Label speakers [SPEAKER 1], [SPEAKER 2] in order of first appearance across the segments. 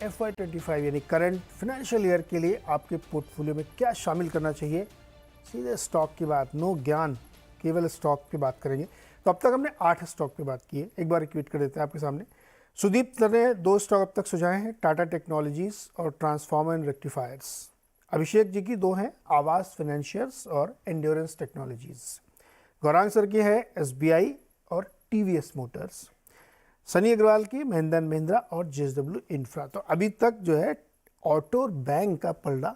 [SPEAKER 1] FY25 यानी current financial year के लिए आपके पोर्टफोलियो में क्या शामिल करना चाहिए। सीधे स्टॉक की बात, नो ज्ञान, केवल स्टॉक की बात करेंगे। तो अब तक हमने 8 स्टॉक की बात की है, एक बार रिपीट कर देते हैं आपके सामने। सुदीप सर ने 2 स्टॉक अब तक सुझाए हैं, टाटा टेक्नोलॉजीज और transformer and rectifiers. Abhishek ji की 2 हैं, आवास फाइनेंशियर्स और एंड्योरेंस टेक्नोलॉजीज। गौरांग सर की है SBI और TVS मोटर्स। सनी अग्रवाल की महिंद्रा एंड महिंद्रा और JSW इंफ्रा। तो अभी तक जो है ऑटो और बैंक का पलड़ा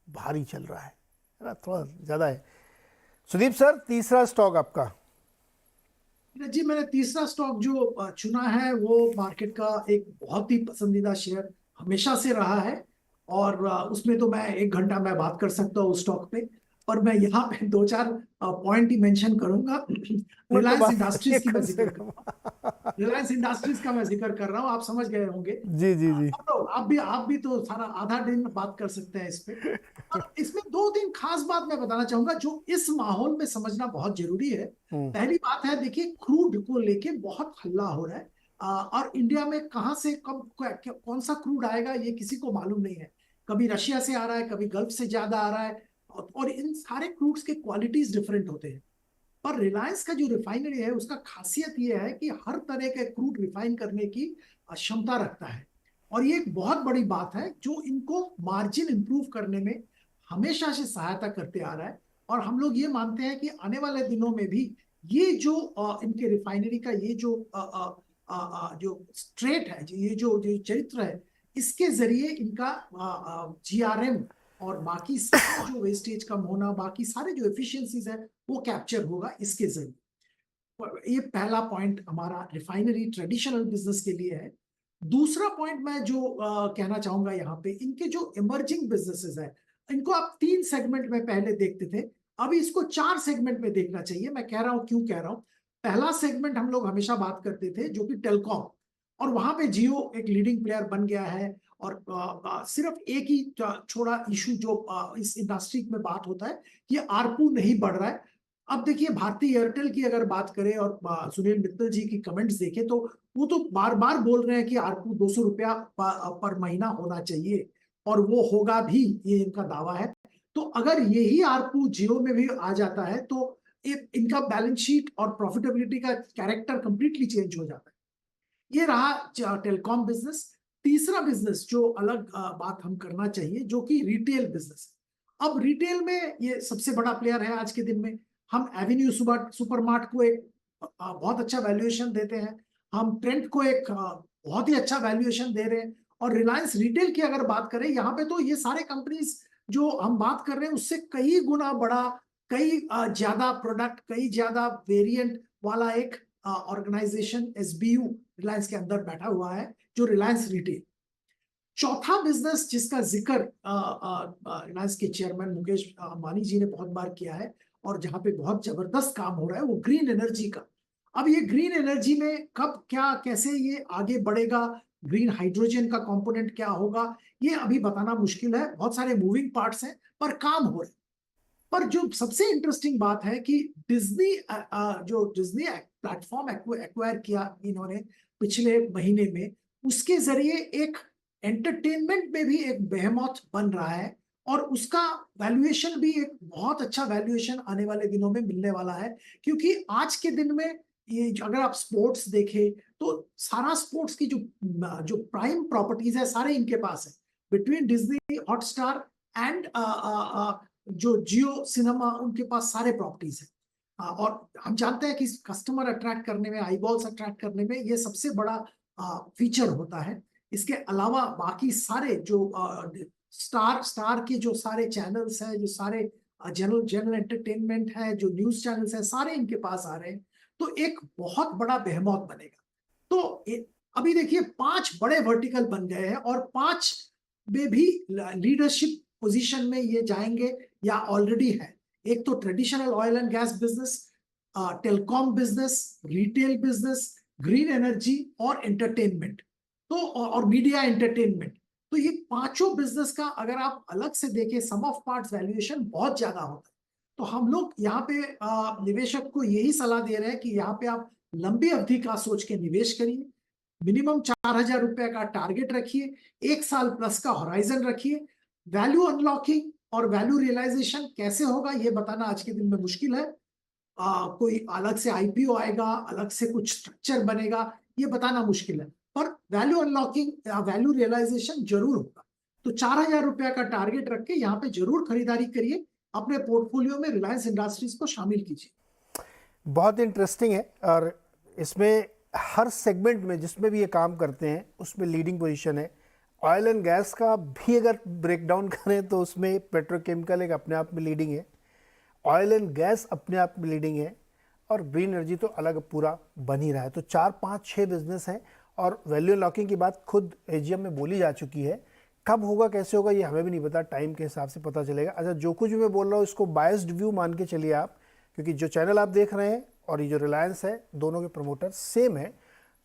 [SPEAKER 1] भारी चल रहा है ना, थोड़ा ज़्यादा है। सुदीप सर, तीसरा स्टॉक आपका।
[SPEAKER 2] जी, मैंने तीसरा स्टॉक जो चुना है वो मार्केट का एक बहुत ही पसंदीदा शेयर हमेशा से रहा है। और उसमें तो मैं 1 घंटा मैं बात कर सकता हूँ उस स्टॉक पे। और मैं यहाँ पे 2-4 पॉइंट ही मेंशन करूंगा।
[SPEAKER 1] मैं तो
[SPEAKER 2] रिलायंस
[SPEAKER 1] बात करिए
[SPEAKER 2] इंडस्ट्रीज की मैं
[SPEAKER 1] कम से
[SPEAKER 2] जिक्र
[SPEAKER 1] कम।
[SPEAKER 2] रिलायंस इंडस्ट्रीज का मैं जिक्र कर रहा हूँ, आप समझ गए होंगे।
[SPEAKER 1] जी जी जी।
[SPEAKER 2] आप भी तो सारा आधा दिन बात कर सकते हैं इस पे। और इसमें 2-3 खास बात मैं बताना चाहूंगा जो इस माहौल में समझना बहुत जरूरी है। पहली बात है, देखिए क्रूड को लेके बहुत हल्ला हो रहा है। और इंडिया में कहाँ से कब कौन सा क्रूड आएगा ये किसी को मालूम नहीं है। कभी रशिया से आ रहा है, कभी गल्फ से ज्यादा आ रहा है। और इन सारे क्रूड्स के क्वालिटीज डिफरेंट होते हैं। पर रिलायंस का जो रिफाइनरी है उसका खासियत यह है कि हर तरह के क्रूड रिफाइन करने की क्षमता रखता है। और ये एक बहुत बड़ी बात है जो इनको मार्जिन इंप्रूव करने में हमेशा से सहायता करते आ रहा है। और हम लोग ये मानते हैं कि आने वाले दिनों में भी ये जो इनके रिफाइनरी का ये जो स्ट्रेट है, ये जो चरित्र है, इसके जरिए इनका GRM और बाकी सारे जो वेस्टेज कम होना, बाकी सारे जो एफिशिएंसीज है वो कैप्चर होगा इसके जरिए। ये पहला पॉइंट हमारा रिफाइनरी ट्रेडिशनल बिजनेस के लिए है। दूसरा पॉइंट मैं जो कहना चाहूंगा यहाँ पे, इनके जो इमर्जिंग बिजनेसेस है, इनको आप 3 सेगमेंट में पहले देखते थे, अभी इसको 4 सेगमेंट में देखना चाहिए। मैं कह रहा हूँ क्यों कह रहा हूँ। पहला सेगमेंट हम लोग हमेशा बात करते थे जो कि टेलीकॉम, और वहां पे जियो एक लीडिंग प्लेयर बन गया है। और सिर्फ एक ही छोड़ा इशू जो इस इंडस्ट्री में बात होता है कि आरपू नहीं बढ़ रहा है। अब देखिए भारती एयरटेल की अगर बात करें और सुनील मित्तल जी की कमेंट्स देखें तो वो तो बार बार बोल रहे हैं कि आरपू 200 रुपया पर महीना होना चाहिए, और वो होगा भी, ये इनका दावा है। तो अगर यही आरपू जियो में भी आ जाता है तो इनका बैलेंस शीट और प्रॉफिटेबिलिटी का कैरेक्टर कंप्लीटली चेंज हो जाता है। ये रहा टेलीकॉम बिजनेस। तीसरा बिजनेस जो अलग बात हम करना चाहिए जो कि रिटेल बिजनेस। अब रिटेल में ये सबसे बड़ा प्लेयर है आज के दिन में। हम एवेन्यू सुपरमार्ट को एक बहुत अच्छा वैल्यूएशन देते हैं। हम ट्रेंट को एक बहुत ही अच्छा वैल्यूएशन दे रहे हैं। और रिलायंस रिटेल की अगर बात करें यहाँ पे, तो ये सारे कंपनीज जो हम बात कर रहे हैं उससे कई गुना बड़ा, कई ज्यादा प्रोडक्ट, कई ज्यादा वेरिएंट वाला एक ऑर्गेनाइजेशन SBU रिलायंस के अंदर बैठा हुआ है, जो रिलायंस रिटेल। चौथा बिजनेस जिसका जिक्र रिलायंस के चेयरमैन मुकेश अंबानी जी ने बहुत बार किया है और जहां पे बहुत जबरदस्त काम हो रहा है, वो ग्रीन एनर्जी का। अब ये ग्रीन एनर्जी में कब क्या कैसे ये आगे बढ़ेगा, ग्रीन हाइड्रोजन का कंपोनेंट क्या होगा, ये अभी बताना मुश्किल है। बहुत सारे मूविंग पार्ट्स हैं पर काम हो रहे हैं। पर जो सबसे इंटरेस्टिंग बात है कि डिज्नी जो डिज्नी प्लेटफॉर्म एक्वायर किया इन्होंने पिछले महीने में, उसके जरिए एक एंटरटेनमेंट में भी एक बेहेमौथ बन रहा है। और उसका वैल्यूएशन भी एक बहुत अच्छा वैल्यूएशन आने वाले दिनों में मिलने वाला है। क्योंकि आज के दिन में ये अगर आप स्पोर्ट्स देखें तो सारा स्पोर्ट्स की जो जो प्राइम प्रॉपर्टीज है सारे इनके पास है, बिटवीन डिज्नी हॉटस्टार एंड जो जियो सिनेमा, उनके पास सारे प्रॉपर्टीज हैं। और हम जानते हैं कि कस्टमर अट्रैक्ट करने में, आईबॉल्स अट्रैक्ट करने में ये सबसे बड़ा फीचर होता है। इसके अलावा बाकी सारे जो स्टार स्टार के जो सारे चैनल्स हैं, जो सारे जनरल जनरल एंटरटेनमेंट है, जो न्यूज चैनल्स हैं, सारे इनके पास आ रहे हैं। तो एक बहुत बड़ा बेहमौत बनेगा। तो अभी देखिए 5 बड़े वर्टिकल बन गए हैं और 5 में भी लीडरशिप पोजीशन में ये जाएंगे या ऑलरेडी है। एक तो traditional oil and gas business, telecom business, retail business, green energy और एंटरटेनमेंट, तो और मीडिया एंटरटेनमेंट। तो ये पांचों बिजनेस का अगर आप अलग से देखें, सम ऑफ पार्ट्स वैल्यूएशन बहुत ज्यादा होता है। तो हम लोग यहाँ पे निवेशक को यही सलाह दे रहे हैं कि यहाँ पे आप लंबी अवधि का सोच के निवेश करिए। मिनिमम 4,000 रुपए का टारगेट रखिए, 1 साल प्लस का होराइजन रखिए। वैल्यू अनलॉकिंग और वैल्यू रियलाइजेशन कैसे होगा ये बताना आज के दिन में मुश्किल है। कोई अलग से आईपीओ आएगा, अलग से कुछ स्ट्रक्चर बनेगा, ये बताना मुश्किल है, पर वैल्यू अनलॉकिंग या वैल्यू रियलाइजेशन जरूर होगा। तो 4,000 रुपया का टारगेट रख के यहाँ पे जरूर खरीदारी करिए, अपने पोर्टफोलियो में रिलायंस इंडस्ट्रीज को शामिल कीजिए।
[SPEAKER 1] बहुत इंटरेस्टिंग है और इसमें हर सेगमेंट में जिसमें भी ये काम करते हैं उसमें लीडिंग पोजीशन है। ऑयल एंड गैस का भी अगर ब्रेकडाउन करें तो उसमें पेट्रोकेमिकल एक अपने आप में लीडिंग है, ऑयल एंड गैस अपने आप में लीडिंग है और ग्रीन एनर्जी तो अलग पूरा बन ही रहा है। तो 4 5 6 बिजनेस हैं और वैल्यू लॉकिंग की बात खुद एजीएम में बोली जा चुकी है। कब होगा कैसे होगा ये हमें भी नहीं पता, टाइम के हिसाब से पता चलेगा। अच्छा, जो कुछ भी मैं बोल रहा हूँ इसको बायस्ड व्यू मान के चलिए आप, क्योंकि जो चैनल आप देख रहे हैं और ये जो रिलायंस है दोनों के प्रमोटर सेम है।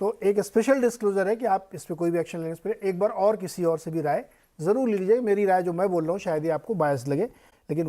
[SPEAKER 1] तो एक स्पेशल डिस्क्लोजर है कि आप इस पर कोई भी एक्शन लेने से पहले एक बार और किसी और से भी राय ज़रूर लीजिए। मेरी राय जो मैं बोल रहा हूँ शायद ही आपको बायस लगे, लेकिन